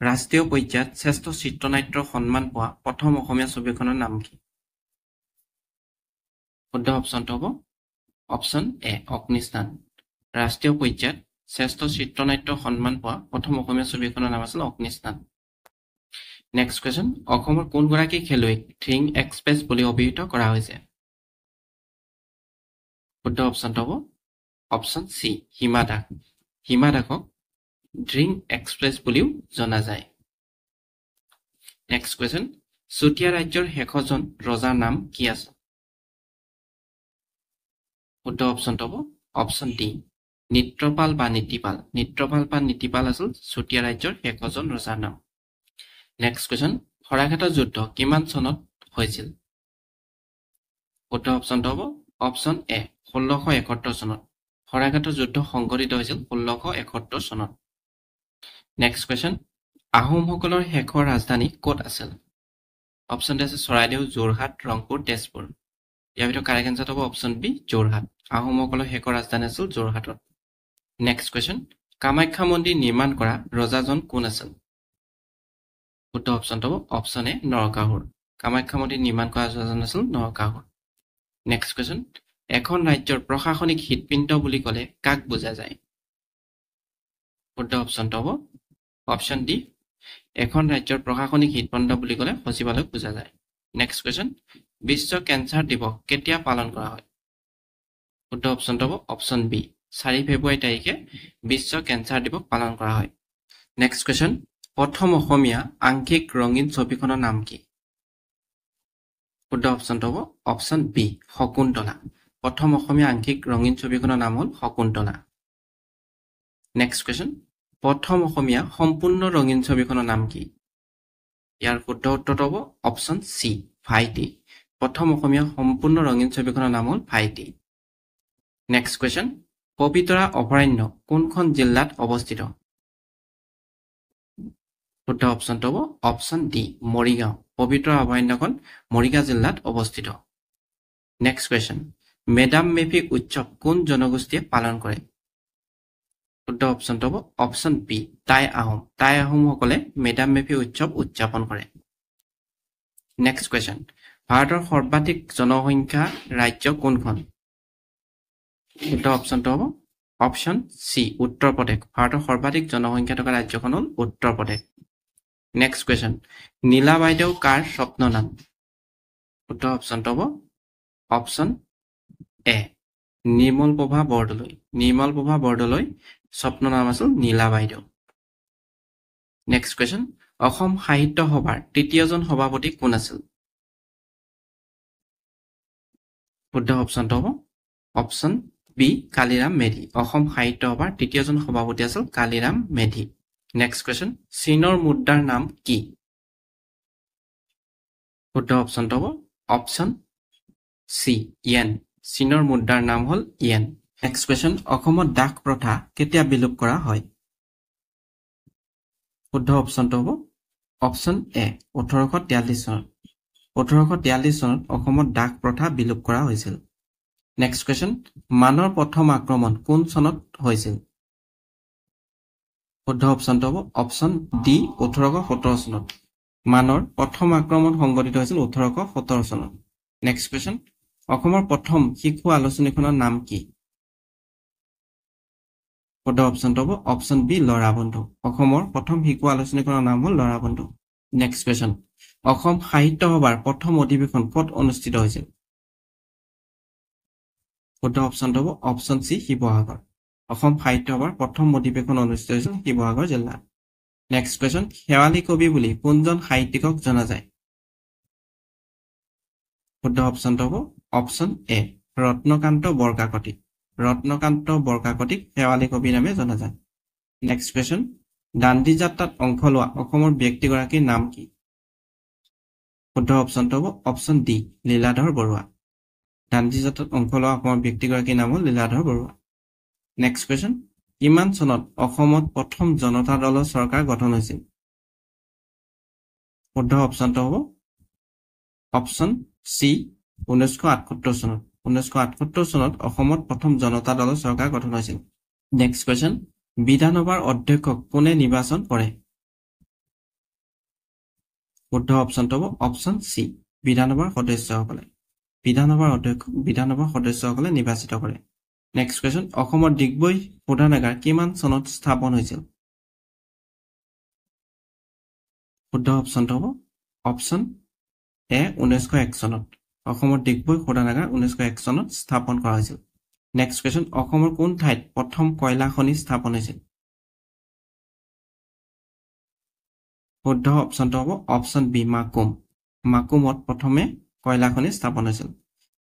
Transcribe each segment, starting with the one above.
ৰাষ্ট্ৰীয় পৰ্যায়ত শ্ৰেষ্ঠ চিত্ৰনাট্যৰ সন্মান পোৱা প্ৰথম অসমীয়া ছবিখনৰ নাম কি? শুদ্ধ অপশ্যনটো হ'ব অপশ্যন এ অগ্নিস্নান। ৰাষ্ট্ৰীয় পৰ্যায়ত শ্ৰেষ্ঠ চিত্ৰনাট্যৰ সন্মান পোৱা প্ৰথম অসমীয়া ছবিখনৰ নাম আছিল অগ্নিস্নান। নেক্সট কুৱেশ্যন, অসমৰ কোনগৰাকী খেলুৱৈক ড্ৰিং এক্সপ্ৰেছ বুলি অভিহিত কৰা হৈছে? শুদ্ধ অপশ্যনটো হ'ব অপশ্যন চি হিমা দাস। হিমা দাসক ড্ৰিং এক্সপ্ৰেছ বুলিও জনা যায়। নেক্সট কুৱেশ্যন, চুতীয়া ৰাজ্যৰ শেষজন ৰজাৰ নাম কি আছে? শুদ্ধ অপশ্যনটো হ'ব অপশ্যন ডি নিত্ৰপাল বা নীতিপাল। নিত্ৰপাল বা নীতিপাল আছিল চুতীয়া ৰাজ্যৰ শেষজন ৰজাৰ নাম। নেক্সট কুৱেশ্যন, শৰাইঘাটৰ যুদ্ধ কিমান চনত হৈছিল? শুদ্ধ অপশ্যনটো হ'ব অপশ্যন এ 1671 চনত। শৰাইঘাটৰ যুদ্ধ সংঘটিত হৈছিল 1671 চনত। নেক্সট কুৱেশ্যন, আহোমসকলৰ শেষৰ ৰাজধানী ক'ত আছিল? অপশ্যন আছে চৰাইদেউ, যোৰহাট, ৰংপুৰ, তেজপুৰ। ইয়াৰ ভিতৰত কাৰেক্ট এনচাৰ হ'ব অপশ্যন বি যোৰহাট। আহোমসকলৰ শেষৰ ৰাজধানী আছিল যোৰহাটত। নেক্সট কুৱেশ্যন, কামাখ্যা মন্দিৰ নিৰ্মাণ কৰা ৰজাজন কোন আছিল? শুদ্ধ অপশ্যনটো হ'ব অপশ্যন এ নৰকাসুৰ। কামাখ্যা মন্দিৰ নিৰ্মাণ কৰা ৰজাজন আছিল নৰকাসুৰ। নেক্সট কুৱেশ্যন, এখন ৰাজ্যৰ প্ৰশাসনিক হৃদপিণ্ড বুলি ক'লে কাক বুজা যায়? শুদ্ধ অপশ্যনটো হ'ব অপশ্যন ডি এখন ৰাজ্যৰ প্ৰশাসনিক হৃদপিণ্ড বুলি ক'লে সচিবালয়ক বুজা যায়। নেক্সট কুৱেশ্যন, বিশ্ব কেঞ্চাৰ দিৱস কেতিয়া পালন কৰা হয়? শুদ্ধ অপশ্যনটো হ'ব অপশ্যন বি 4 ফেব্ৰুৱাৰী তাৰিখে বিশ্ব কেঞ্চাৰ দিৱস পালন কৰা হয়। নেক্সট কুৱেশ্যন, প্ৰথম অসমীয়া আংশিক ৰঙীন ছবিখনৰ নাম কি? শুদ্ধ অপশ্যনটো হ'ব অপশ্যন বি শকুন্তলা। প্ৰথম অসমীয়া আংশিক ৰঙীন ছবিখনৰ নাম হ'ল শকুন্তলা। নেক্সট কুৱেশ্যন, প্ৰথম অসমীয়া সম্পূৰ্ণ ৰঙীন ছবিখনৰ নাম কি? ইয়াৰ শুদ্ধ উত্তৰটো হ'ব অপশ্যন চি ভাইটি। প্ৰথম অসমীয়া সম্পূৰ্ণ ৰঙীন ছবিখনৰ নাম হ'ল ভাইটি। নেক্সট কুৱেশ্যন, পবিতৰা অভয়াৰণ্য কোনখন জিলাত অৱস্থিত? শুদ্ধ অপশ্যনটো হ'ব অপশ্যন ডি মৰিগাঁও। পবিতৰা অভয়াৰণ্যখন মৰিগাঁও জিলাত অৱস্থিত। নেক্সট কুৱেশ্যন, মেডাম মেফি উৎসৱ কোন জনগোষ্ঠীয়ে পালন কৰে? শুদ্ধ অপশ্যনটো হ'ব অপশ্যন বি টাই আহোম। টাই আহোমসকলে মেডাম মেফি উৎসৱ উদযাপন কৰে। নেক্সট কুৱেশ্যন, ভাৰতৰ সৰ্বাধিক জনসংখ্যা ৰাজ্য কোনখন? শুদ্ধ অপশ্যনটো হ'ব অপশ্যন চি উত্তৰ প্ৰদেশ। ভাৰতৰ সৰ্বাধিক জনসংখ্যা থকা ৰাজ্যখন হ'ল উত্তৰ প্ৰদেশ। নেক্সট কুৱেশ্যন, নীলা বাইদেউ কাৰ স্বপ্ন নাম? শুদ্ধ অপশ্যনটো হ'ব অপশ্যন এ নিৰ্মল প্ৰভা বৰদলৈ। নিৰ্মল প্ৰভা বৰদলৈ স্বপ্ন নাম আছিল নীলা বাইদেউ। নেক্সট কুৱেশ্যন, অসম সাহিত্য সভাৰ তৃতীয়জন সভাপতি কোন আছিল? শুদ্ধ অপশ্যনটো হ'ব অপশ্যন বি কালিৰাম মেধি। অসম সাহিত্য সভাৰ তৃতীয়জন সভাপতি আছিল কালিৰাম মেধি। নেক্সট কুৱেশ্যন, চীনৰ মুদ্ৰাৰ নাম কি? শুদ্ধ অপশ্যনটো হ'ব অপশ্যন চি য়েন। চীনৰ মুদ্ৰাৰ নাম হ'ল য়েন। নেক্সট কুৱেশ্যন, অসমত দাস প্ৰথা কেতিয়া বিলোপ কৰা হয়? শুদ্ধ অপশ্যনটো হ'ব অপশ্যন এ 1843 চনত। 1843 চনত অসমত দাস প্ৰথা বিলোপ কৰা হৈছিল। নেক্সট কুৱেশ্যন, মানৰ প্ৰথম আক্ৰমণ কোন চনত হৈছিল? শুদ্ধ অপশ্যনটো হ'ব অপশ্যন ডি 1817 চনত। মানৰ প্ৰথম আক্ৰমণ সংঘটিত হৈছিল 1817 চনত। নেক্সট কুৱেশ্যন, অসমৰ প্ৰথম শিশু আলোচনীখনৰ নাম কি? শুদ্ধ অপশ্যনটো হ'ব অপশ্যন বি ল'ৰা বন্ধু। অসমৰ প্ৰথম শিশু আলোচনীখনৰ নাম হ'ল ল'ৰা বন্ধু। নেক্সট কুৱেশ্যন, অসম সাহিত্য সভাৰ প্ৰথম অধিৱেশন ক'ত অনুষ্ঠিত হৈছিল? শুদ্ধ অপশ্যনটো হ'ব অপশ্যন চি শিৱসাগৰ। অসম সাহিত্য সভাৰ প্ৰথম অধিৱেশন অনুষ্ঠিত হৈছিল শিৱসাগৰ জিলাত। নেক্সট কুৱেশ্যন, শেৱালি কবি বুলি কোনজন সাহিত্যিকক জনা যায়? শুদ্ধ অপশ্যনটো হ'ব অপশ্যন এ ৰত্নকান্ত বৰকাকতি। ৰত্নকান্ত বৰকাকতিক শেৱালি কবি নামে জনা যায়। নেক্সট কুৱেশ্যন, দাণ্ডি যাত্ৰাত অংশ লোৱা অসমৰ ব্যক্তিগৰাকীৰ নাম কি? শুদ্ধ অপশ্যনটো হ'ব অপশ্যন ডি লীলাধৰ বৰুৱা। দাণ্ডি যাত্ৰাত অংশ লোৱা অসমৰ ব্যক্তিগৰাকীৰ নাম হ'ল লীলাধৰ বৰুৱা। নেক্সট কুৱেশ্যন, কিমান চনত অসমত প্ৰথম জনতা দলৰ চৰকাৰ গঠন হৈছিল? শুদ্ধ অপশ্যনটো হ'ব অপশ্যন চি 1978 চনত। 1978 চনত অসমত প্ৰথম জনতা দলৰ চৰকাৰ গঠন হৈছিল। নেক্সট কুৱেশ্যন, বিধানসভাৰ অধ্যক্ষক কোনে নিৰ্বাচন কৰে? শুদ্ধ অপশ্যনটো হ'ব অপশ্যন চি বিধানসভাৰ সদস্যসকলে বিধানসভাৰ সদস্যসকলে নিৰ্বাচিত কৰে নেক্সট কোৱেশ্চন অসমৰ ডিগবৈ শোধনাগাৰ কিমান চনত স্থাপন হৈছিল শুদ্ধ অপশ্যনটো হ'ব অপশ্যন এ 1901 চনত অসমৰ ডিগবৈ শোধনাগাৰ 1901 চনত স্থাপন কৰা হৈছিল নেক্সট কোৱেশ্চন অসমৰ কোন ঠাইত প্ৰথম কয়লা খনি স্থাপন হৈছিল শুদ্ধ অপশ্যনটো হ'ব অপশ্যন বি মাকুমত প্ৰথমে কয়লা খনি স্থাপন হৈছিল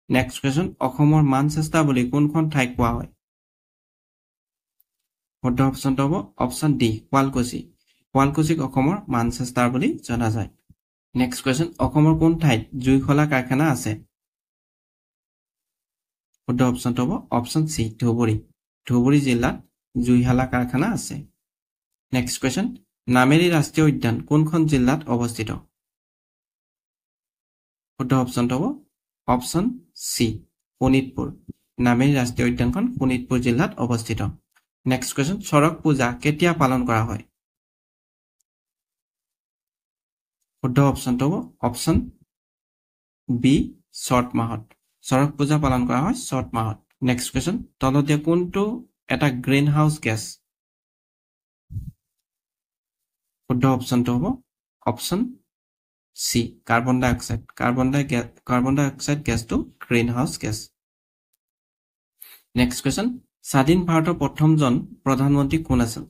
নেক্সট কোৱেশ্চন অসমৰ মানচেষ্টাৰ বুলি কোনখন ঠাই কোৱা হয় শুদ্ধ অপশ্যনটো হ'ব অপশ্যন ডি শুৱালকুছিক অসমৰ মানচেষ্টাৰ বুলি জনা যায় নেক্সট কোৱেশ্চন অসমৰ কোন ঠাইত জুইশলা কাৰখানা আছে শুদ্ধ অপশ্যনটো হ'ব অপশ্যন চি ধুবুৰী জিলাত জুইশলা কাৰখানা আছে নেক্সট কোৱেশ্চন নামেৰী ৰাষ্ট্ৰীয় উদ্যান কোনখন জিলাত অৱস্থিত শুদ্ধ অপশ্যনটো হ'ব অপশ্যন চি শোণিতপুৰ নামেৰী ৰাষ্ট্ৰীয় উদ্যানখন শোণিতপুৰ জিলাত অৱস্থিত নেক্সট কোৱেশ্চন চৰক পূজা কেতিয়া পালন কৰা হয় শুদ্ধ অপশ্যনটো হ'ব অপশ্যন বি চ'ত মাহত চৰক পূজা পালন কৰা হয় চ'ত মাহত নেক্সট কোৱেশ্চন তলত দিয়া কোনটো এটা গ্ৰীণ হাউচ গেছ শুদ্ধ অপশ্যনটো হ'ব অপশ্যন চি কাৰ্বন ডাই অক্সাইড গেছটো green house gas next question স্বাধীন ভাৰতৰ প্ৰথমজন প্ৰধানমন্ত্ৰী কোন আছিল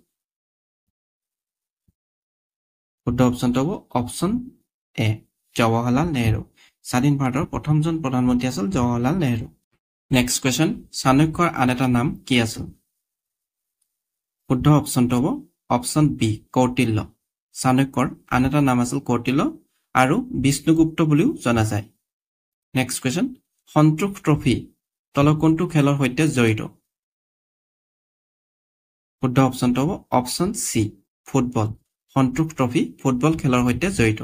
শুদ্ধ অপশ্যনটো হ'ব অপশ্যন এ জৱাহৰলাল নেহৰু স্বাধীন ভাৰতৰ প্ৰথমজন প্ৰধানমন্ত্ৰী আছিল জৱাহৰলাল নেহৰু নেক্সট কোৱেশ্চন চাণক্যৰ আন এটা নাম কি আছিল শুদ্ধ অপশ্যনটো হ'ব অপশ্যন বি কৌটিল্য চাণক্যৰ আন এটা নাম আছিল কৌটিল্য আৰু বিষ্ণুগুপ্ত বুলিও জনা যায় নেক্সট কোৱেশ্চন সন্তোষ ট্ৰফি তলৰ কোনটো খেলৰ সৈতে জড়িত শুদ্ধ অপশ্যনটো হ'ব অপশ্যন চি ফুটবল সন্তোষ ট্ৰফি ফুটবল খেলৰ সৈতে জড়িত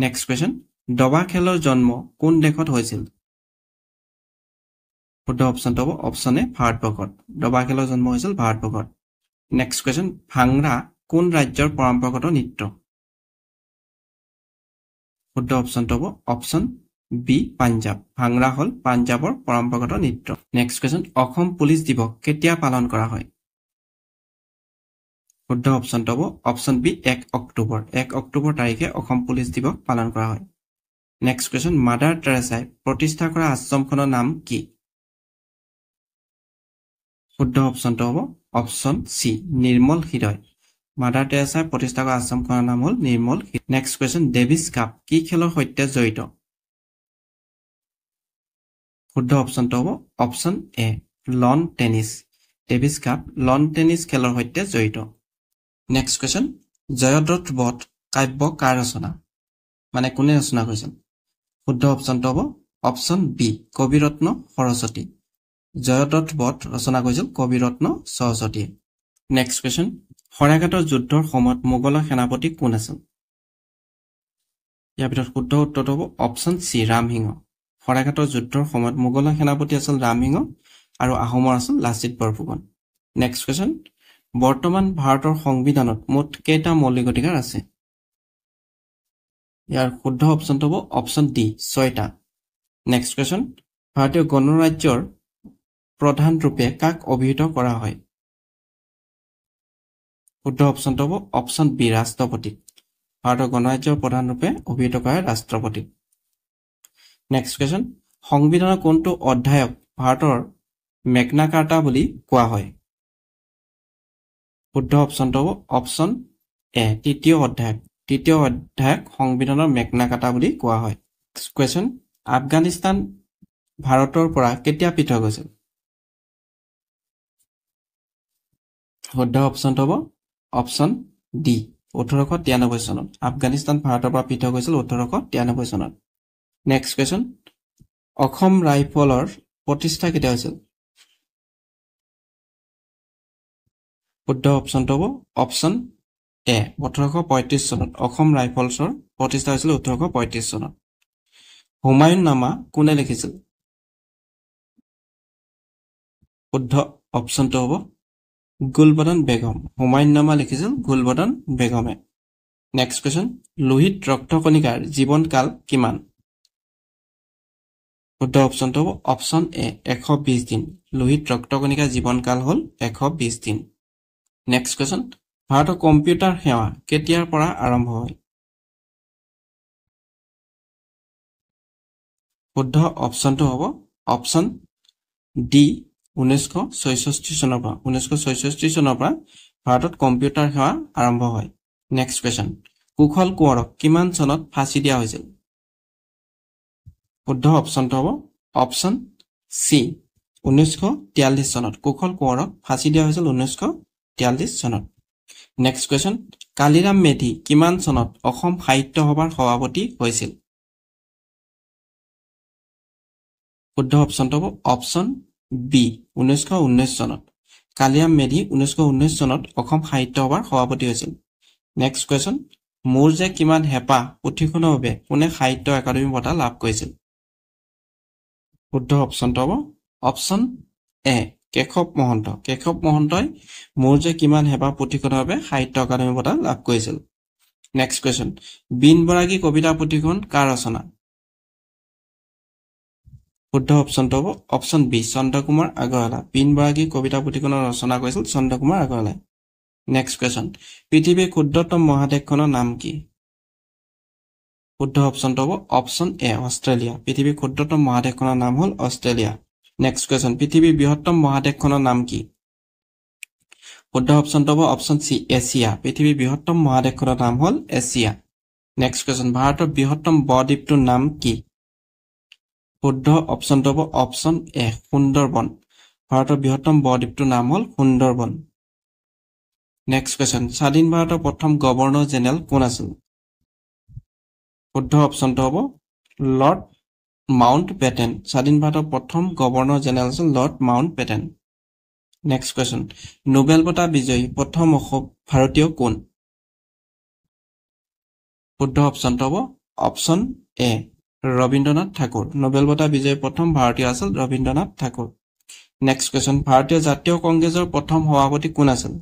নেক্সট কোৱেশ্চন দবা খেলৰ জন্ম কোন দেশত হৈছিল শুদ্ধ অপশ্যনটো হ'ব অপশ্যন এ ভাৰতবৰ্ষত দবা খেলৰ জন্ম হৈছিল ভাৰতবৰ্ষত নেক্সট কোৱেশ্চন ভাংৰা কোন ৰাজ্যৰ পৰম্পৰাগত নৃত্য শুদ্ধ অপশ্যনটো হ'ব অপশ্যন বি পাঞ্জাব ভাংৰা হ'ল পাঞ্জাবৰ পৰম্পৰাগত নৃত্য নেক্সট কোৱেশ্চন অসম পুলিচ দিৱস কেতিয়া পালন কৰা হয় শুদ্ধ অপশ্যনটো হ'ব অপশ্যন বি 1 অক্টোবৰ তাৰিখে অসম পুলিচ দিৱস পালন কৰা হয় নেক্সট কোৱেশ্চন মাদাৰ টেৰেছাই প্ৰতিষ্ঠা কৰা আশ্ৰমখনৰ নাম কি শুদ্ধ অপশ্যনটো হ'ব অপশ্যন চি নিৰ্মল হৃদয় মাদাৰ টেৰেছাই প্ৰতিষ্ঠা কৰা আশ্ৰমখনৰ নাম হ'ল Nirmal next question Davis cup কি খেলৰ সৈতে জড়িত শুদ্ধ অপশ্যনটো হ'ব option A lawn tennis Davis cup lawn tennis খেলৰ সৈতে জড়িত নেক্সট কুৱেশ্যন জয়দ্ৰত বধ কাব্য কাৰ ৰচনা মানে কোনে ৰচনা কৰিছিল শুদ্ধ অপশ্যনটো হ'ব অপশ্যন বি কবিৰত্ন সৰস্বতী জয়দ্ৰত বধ ৰচনা কৰিছিল কবিৰত্ন সৰস্বতীয়ে নেক্সট কুৱেশ্যন শৰাইঘাটৰ যুদ্ধৰ সময়ত মোগলৰ সেনাপতি কোন আছিল ইয়াৰ ভিতৰত শুদ্ধ উত্তৰটো হ'ব অপশ্যন চি ৰামসিংহ শৰাইঘাটৰ যুদ্ধৰ সময়ত মোগলৰ সেনাপতি আছিল ৰামসিংহ আৰু আহোমৰ আছিল লাচিত বৰফুকন নেক্সট কুৱেশ্যন বৰ্তমান ভাৰতৰ সংবিধানত মুঠ কেইটা মৌলিক অধিকাৰ আছে ইয়াৰ শুদ্ধ অপশ্যনটো হ'ব অপশ্যন ডি 6টা নেক্সট কুৱেশ্যন ভাৰতীয় গণৰাজ্যৰ প্ৰধান ৰূপে কাক অভিহিত কৰা হয় শুদ্ধ অপশ্যনটো হ'ব অপশ্যন বি ৰাষ্ট্ৰপতি ভাৰতৰ গণৰাজ্যৰ প্ৰধান ৰূপে অভিহিত কৰা হয় ৰাষ্ট্ৰপতি নেক্সট কুৱেশ্যন সংবিধানৰ কোনটো অধ্যায়ক ভাৰতৰ মেগনা কাৰ্টা বুলি কোৱা হয় শুদ্ধ অপশ্যনটো হ'ব অপশ্যন এ তৃতীয় অধ্যায়ক সংবিধানৰ মেগনা কাৰ্টা বুলি কোৱা হয় নেক্সট কুৱেশ্যন আফগানিস্তান ভাৰতৰ পৰা কেতিয়া পৃথক হৈছিল শুদ্ধ অপশ্যনটো হ'ব অপশ্যন ডি 1893 চনত আফগানিস্তান ভাৰতৰ পৰা পৃথক হৈছিল 1893 চনত নেক্সট কুৱেশ্যন অসম ৰাইফলৰ প্ৰতিষ্ঠা কেতিয়া হৈছিল শুদ্ধ অপশ্যনটো হ'ব অপশ্যন এ 1835 চনত অসম ৰাইফলছৰ প্ৰতিষ্ঠা হৈছিল 1835 চনত হুমায়ুন নামা কোনে লিখিছিল শুদ্ধ অপশ্যনটো হ'ব গুলবদন বেগম হুমায়ুন নামা লিখিছিল গুলবদন বেগমে নেক্সট কোৱেশ্চন লোহিত ৰক্তকণিকাৰ জীৱনকাল কিমান শুদ্ধ অপশনটো হ'ব অপশন এ 120 দিন লোহিত ৰক্তকণিকাৰ জীৱনকাল হ'ল 120 দিন নেক্সট কোৱেশ্চন ভাৰতৰ কম্পিউটাৰ সেৱা কেতিয়াৰ পৰা আৰম্ভ হয় শুদ্ধ অপশনটো হ'ব অপশন ডি 1966 চনৰ পৰা 1966 চনৰ পৰা ভাৰতত কম্পিউটাৰ সেৱা আৰম্ভ হয় নেক্সট কোৱেশ্চন কুশল কোঁৱৰক কিমান চনত ফাঁচি দিয়া হৈছিল শুদ্ধ অপশনটো হ'ব অপশন সি 1943 চনত কুশল কোঁৱৰক ফাঁসি দিয়া হৈছিল 1943 চনত নেক্সট কোৱেশ্চন কালিৰাম মেধি কিমান চনত অসম সাহিত্য সভাৰ সভাপতি হৈছিল শুদ্ধ অপশনটো হ'ব অপশন বি 1919 চনত কালিৰাম মেধি 1919 চনত অসম সাহিত্য সভাৰ সভাপতি হৈছিল নেক্সট কোৱেশ্চন মোৰ যে কিমান হেপা পুথিখনৰ বাবে কোনে সাহিত্য একাডেমী বঁটা লাভ কৰিছিল শুদ্ধ অপশনটো হ'ব অপশন এ কেশৱ মহন্তই মোৰ যে কিমান হেপা পুথিখনৰ বাবে সাহিত্য একাডেমী বঁটা লাভ কৰিছিল নেক্সট কোৱেশ্চন বিন বৰাগী কবিতা পুথিখন কাৰ ৰচনা শুদ্ধ অপশনটো হ'ব অপশন বি চন্দ্ৰকুমাৰ আগৰৱালা বিন বৰাগী কবিতা পুথিখনৰ ৰচনা কৰিছিল চন্দ্ৰকুমাৰ আগৰৱালাই নেক্সট কোৱেশ্চন পৃথিৱীৰ ক্ষুদ্ৰতম মহাদেশখনৰ নাম কি শুদ্ধ অপশনটো হ'ব অপশন এ অষ্ট্ৰেলিয়া পৃথিৱীৰ ক্ষুদ্ৰতম মহাদেশখনৰ নাম হ'ল অষ্ট্ৰেলিয়া নেক্সট কোৱেশ্চন পৃথিৱীৰ বৃহত্তম মহাদেশখনৰ নাম কি শুদ্ধ অপশনটো হ'ব অপশন সি এছিয়া পৃথিৱীৰ বৃহত্তম মহাদেশখনৰ নাম হ'ল এছিয়া নেক্সট কোৱেশ্চন ভাৰতৰ বৃহত্তম বদ্বীপটোৰ নাম কি শুদ্ধ অপশনটো হ'ব অপশন এ সুন্দৰবন ভাৰতৰ বৃহত্তম বদ্বীপটোৰ নাম হ'ল সুন্দৰবন নেক্সট কোৱেশ্চন স্বাধীন ভাৰতৰ প্ৰথম গভৰ্ণৰ জেনেৰেল কোন আছিল শুদ্ধ অপশনটো হ'ব লৰ্ড মাউণ্ট বেটেন স্বাধীন ভাৰতৰ প্ৰথম গভৰ্ণৰ জেনেৰেল আছিল Lord Mountbatten next question Nobel বঁটা বিজয়ী প্ৰথম ভাৰতীয় কোন শুদ্ধ অপশনটো হ'ব option A Rabindranath Thakur Nobel বঁটা বিজয়ী প্ৰথম ভাৰতীয় আছিল ৰবীন্দ্ৰনাথ ঠাকুৰ নেক্সট কোৱেশ্চন ভাৰতীয় জাতীয় কংগ্ৰেছৰ প্ৰথম সভাপতি কোন আছিল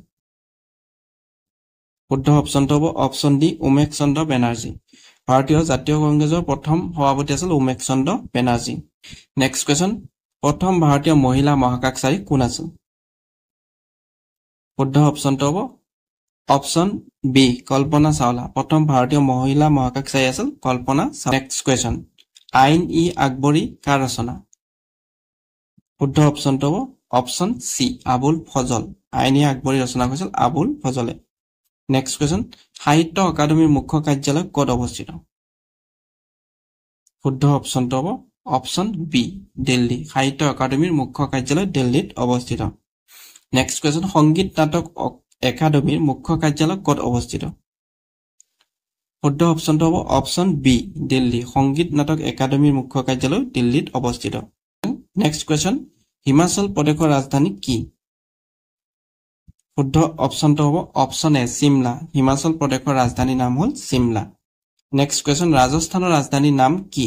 শুদ্ধ অপশনটো হ'ব অপশন ডি উমেশ চন্দ্ৰ বেনাৰ্জী ভাৰতীয় জাতীয় কংগ্ৰেছৰ প্ৰথম সভাপতি আছিল উমেশ চন্দ্ৰ বেনাৰ্জী নেক্সট কোৱেশ্চন প্ৰথম ভাৰতীয় মহিলা মহাকাশচাৰী কোন আছিল শুদ্ধ অপশনটো হ'ব অপশন বি কল্পনা চাওলা প্ৰথম ভাৰতীয় মহিলা মহাকাশচাৰী আছিল কল্পনা নেক্সট কোৱেশ্চন আইন ই আকবৰী কাৰ ৰচনা শুদ্ধ অপশনটো হ'ব অপশন সি আবুল ফজল আইন ই আকবৰী ৰচনা কৰিছিল আবুল ফজলে নেক্সট কোৱেশ্চন সাহিত্য একাডেমীৰ মুখ্য কাৰ্যালয় ক'ত অৱস্থিত শুদ্ধ অপশনটো হ'ব অপশন বি দিল্লী সাহিত্য একাডেমীৰ মুখ্য কাৰ্যালয় দিল্লীত অৱস্থিত নেক্সট কোৱেশ্চন সংগীত নাটক একাডেমীৰ মুখ্য কাৰ্যালয় ক'ত অৱস্থিত শুদ্ধ অপশনটো হ'ব অপশন বি দিল্লী সংগীত নাটক একাডেমীৰ মুখ্য কাৰ্যালয় দিল্লীত অৱস্থিত নেক্সট কোৱেশ্চন হিমাচল প্ৰদেশৰ ৰাজধানী কি শুদ্ধ অপশনটো হ'ব অপশন এ চিমলা হিমাচল প্ৰদেশৰ ৰাজধানীৰ নাম হ'ল চিমলা নেক্সট কোৱেশ্চন ৰাজস্থানৰ ৰাজধানীৰ নাম কি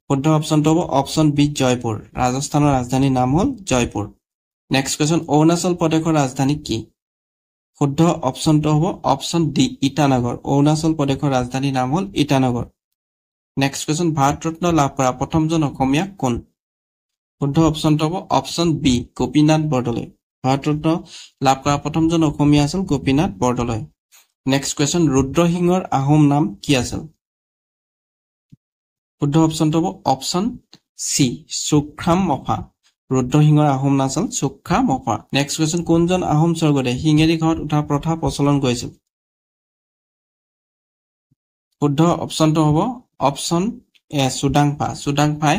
শুদ্ধ অপশনটো হ'ব অপশন বি জয়পুৰ ৰাজস্থানৰ ৰাজধানীৰ নাম হ'ল জয়পুৰ নেক্সট কোৱেশ্চন অৰুণাচল প্ৰদেশৰ ৰাজধানী কি শুদ্ধ অপশনটো হ'ব অপশন ডি ইটানগৰ অৰুণাচল প্ৰদেশৰ ৰাজধানীৰ নাম হ'ল ইটানগৰ নেক্সট কোৱেশ্চন ভাৰত ৰত্ন লাভ কৰা প্ৰথমজন অসমীয়া কোন শুদ্ধ অপশনটো হ'ব অপশন বি গোপীনাথ বৰদলৈ ভাৰত ৰত্ন লাভ কৰা প্ৰথমজন অসমীয়া আছিল গোপীনাথ বৰদলৈ নেক্সট কোৱেশ্চন ৰুদ্ৰসিংহৰ আহোম নাম কি আছিল শুদ্ধ অপশনটো হ'ব অপশন সি সুখ্ৰাম মফা ৰুদ্ৰসিংহৰ আহোম নাম আছিল সুখ্ৰাম মফা নেক্সট কোৱেশ্চন কোনজন আহোম স্বৰ্গদেৱে শিঙেৰি ঘৰত উঠা প্ৰথা প্ৰচলন কৰিছিল শুদ্ধ অপশনটো হ'ব অপশন এ চুডাংফাই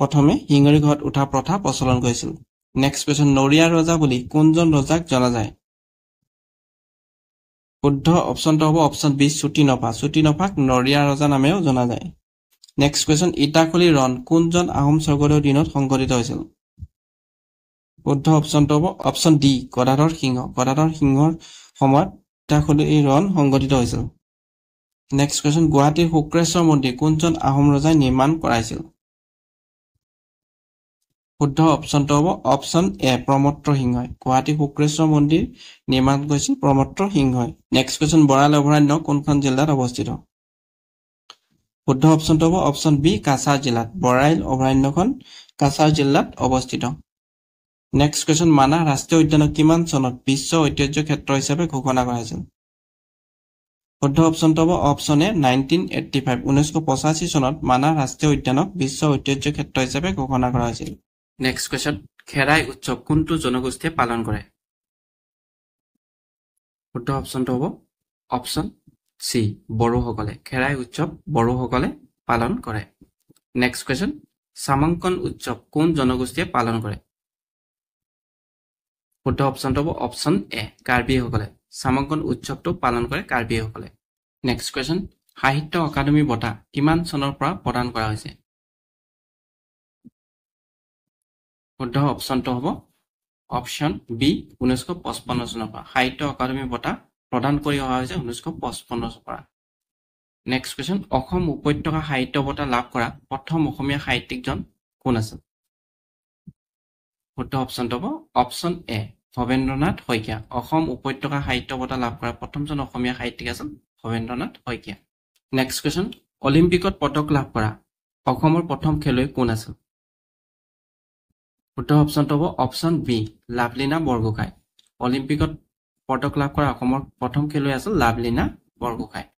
প্ৰথমে শিঙেৰি ঘৰত উঠা প্ৰথা প্ৰচলন কৰিছিল নেক্সট কোৱেশ্চন নৰিয়া ৰজা বুলি কোনজন ৰজাক জনা যায় শুদ্ধ অপশনটো হ'ব অপশন বি চুটিনফাক নৰিয়া ৰজা নামেও জনা যায় নেক্সট কোৱেশ্চন ইটাখুলি ৰণ কোনজন আহোম স্বৰ্গদেউৰ দিনত সংঘটিত হৈছিল শুদ্ধ অপশনটো হ'ব অপশন ডি গদাধৰ সিংহৰ সময়ত ইটাখুলি ৰণ সংঘটিত হৈছিল নেক্সট কোৱেশ্চন গুৱাহাটীৰ শুক্ৰেশ্বৰ মন্দিৰ কোনজন আহোম ৰজাই নিৰ্মাণ কৰাইছিল শুদ্ধ অপশ্যনটো হ'ব অপশ্যন এ প্ৰমত্ত সিংহই গুৱাহাটী শুক্ৰেশ্বৰ মন্দিৰ নিৰ্মাণ কৰিছিল প্ৰমত্ত সিংহই নেক্সট কুৱেশ্যন বৰাল অভয়াৰণ্য কোনখন জিলাত অৱস্থিত শুদ্ধ অপশ্যনটো হ'ব অপশ্যন বি কাছাৰ জিলাত বৰাইল অভয়াৰণ্যখন কাছাৰ জিলাত অৱস্থিত নেক্সট কুৱেশ্যন মানাহ ৰাষ্ট্ৰীয় উদ্যানক কিমান চনত বিশ্ব ঐতিহ্য ক্ষেত্ৰ হিচাপে ঘোষণা কৰা হৈছিল শুদ্ধ অপশ্যনটো হ'ব অপশ্যন এ 1985 1985 চনত মানাহ ৰাষ্ট্ৰীয় উদ্যানক বিশ্ব ঐতিহ্য ক্ষেত্ৰ হিচাপে ঘোষণা কৰা হৈছিল নেক্সট কুৱেশ্যন খেৰাই উৎসৱ কোনটো জনগোষ্ঠীয়ে পালন কৰে শুদ্ধ অপশ্যনটো হ'ব অপশ্যন সি বড়োসকলে খেৰাই উৎসৱ বড়োসকলে পালন কৰে নেক্সট কুৱেশ্যন সামাংকন উৎসৱ কোন জনগোষ্ঠীয়ে পালন কৰে শুদ্ধ অপশ্যনটো হ'ব অপশ্যন এ কাৰ্বিসকলে সামাংকন উৎসৱটো পালন কৰে কাৰ্বিসকলে নেক্সট কুৱেশ্যন সাহিত্য অকাডেমী বঁটা কিমান চনৰ পৰা প্ৰদান কৰা হৈছে শুদ্ধ অপশ্যনটো হ'ব অপশ্যন বি 1955 চনৰ পৰা সাহিত্য অকাডেমী বঁটা প্ৰদান কৰি অহা হৈছে 1955 চনৰ পৰা নেক্সট কুৱেশ্যন অসম উপত্যকা সাহিত্য বঁটা লাভ কৰা প্ৰথম অসমীয়া সাহিত্যিকজন কোন আছিল শুদ্ধ অপশ্যনটো হ'ব অপশ্যন এ ভৱেন্দ্ৰনাথ শইকীয়া অসম উপত্যকা সাহিত্য বঁটা লাভ কৰা প্ৰথমজন অসমীয়া সাহিত্যিক আছিল ভৱেন্দ্ৰনাথ শইকীয়া নেক্সট কুৱেশ্যন অলিম্পিকত পদক লাভ কৰা অসমৰ প্ৰথম খেলুৱৈ কোন আছিল শুদ্ধ অপশ্যনটো হ'ব অপশ্যন বি লাভলীনা বৰগোহাঁই অলিম্পিকত পদক লাভ কৰা অসমৰ প্ৰথম খেলুৱৈ আছিল লাভলীনা বৰগোহাঁই